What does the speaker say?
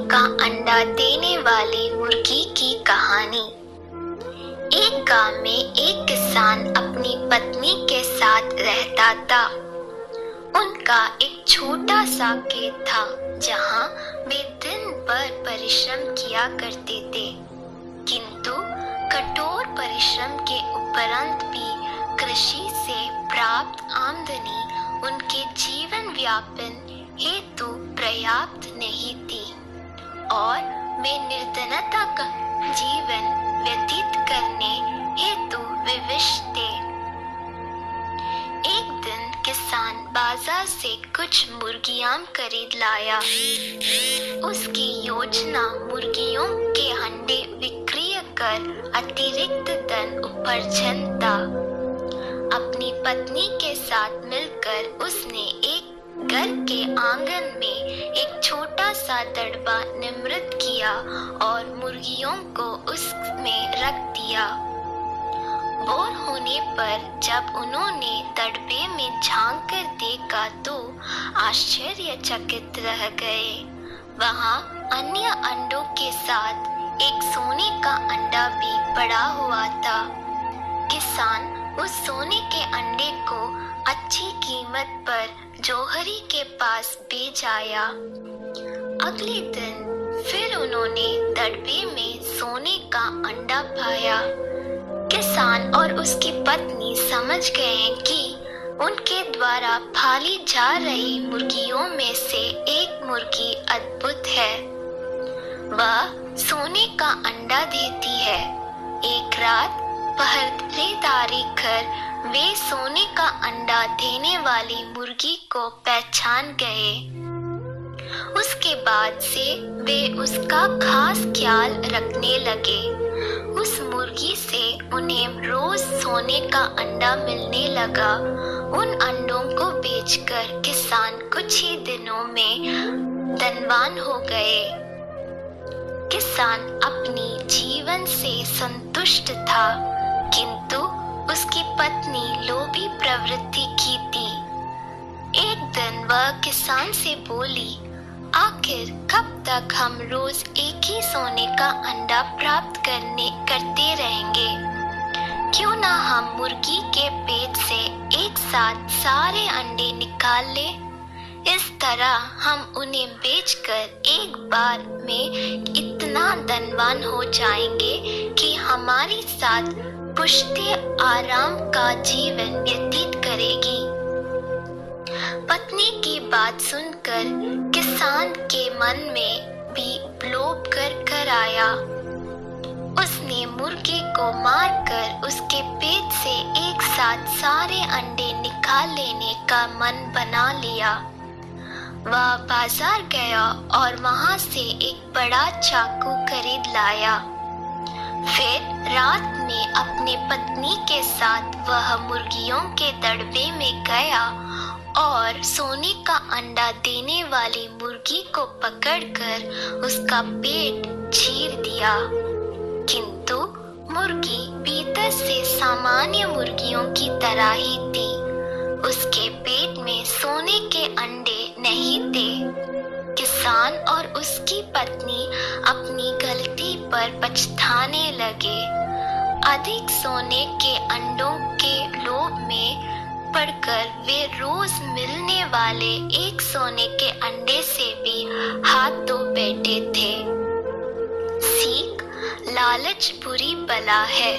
का अंडा देने वाली मुर्गी की कहानी। एक गांव में एक किसान अपनी पत्नी के साथ रहता था। उनका एक छोटा सा खेत था जहां वे दिन भर परिश्रम किया करते थे, किंतु कठोर परिश्रम के उपरांत भी कृषि से प्राप्त आमदनी उनके जीवन यापन हेतु पर्याप्त नहीं थी और वे निर्धनता का जीवन व्यतीत करने हेतु विवश थे। एक दिन किसान बाजार से कुछ मुर्गियां खरीद लाया। उसकी योजना मुर्गियों के अंडे विक्रय कर अतिरिक्त धन उपार्जन था। अपनी पत्नी के साथ मिलकर उसने एक घर के आंगन में एक छोटा सा दड़बा निर्मित किया और मुर्गियों को उसमें रख दिया। भोर होने पर जब उन्होंने दड़बे में झांक कर देखा तो आश्चर्यचकित रह गए। वहां अन्य अंडों के साथ एक सोने का अंडा भी पड़ा हुआ था। किसान उस सोने के अंडे को अच्छी कीमत पर जौहरी के पास बेच आया। अगले दिन फिर उन्होंने दड़बे में सोने का अंडा पाया। किसान और उसकी पत्नी समझ गए कि उनके द्वारा पाली जा रही मुर्गियों में से एक मुर्गी अद्भुत है। वह सोने का अंडा देती है। एक रात पहरेदारी कर वे सोने का अंडा देने वाली मुर्गी को पहचान गए। उसके बाद से वे उसका खास ख्याल रखने लगे। उस मुर्गी से उन्हें रोज सोने का अंडा मिलने लगा। उन अंडों को बेचकर किसान कुछ ही दिनों में धनवान हो गए। किसान अपनी जीवन से संतुष्ट था, किंतु उसकी पत्नी लोभी प्रवृत्ति की थी। एक दिन वह किसान से बोली, आखिर कब तक हम रोज एक ही सोने का अंडा प्राप्त करते रहेंगे? क्यों ना हम मुर्गी के पेट से एक साथ सारे अंडे निकाल ले? इस तरह हम उन्हें बेचकर एक बार में इतना धनवान हो जाएंगे कि हमारे साथ पुश्ते आराम का जीवन व्यतीत करेगी। पत्नी की बात सुनकर किसान के मन में भी लोभ कर आया। उसने मुर्गी को मारकर उसके पेट से एक साथ सारे अंडे निकाल लेने का मन बना लिया। वह बाजार गया और वहां से एक बड़ा चाकू खरीद लाया। फिर रात में अपने पत्नी के साथ वह मुर्गियों के दड़बे में गया और सोने का अंडा देने वाली मुर्गी को पकड़कर उसका पेट चीर दिया। किंतु मुर्गी भीतर से सामान्य मुर्गियों की तरह ही थी। उसके पेट में सोने के अंडे नहीं थे। किसान और उसकी पत्नी अपनी गलती पर पछताने लगे। अधिक सोने के अंडों के लोभ में पड़कर वे रोज मिलने वाले एक सोने के अंडे से भी हाथ धो बैठे थे। सीख, लालच बुरी बला है।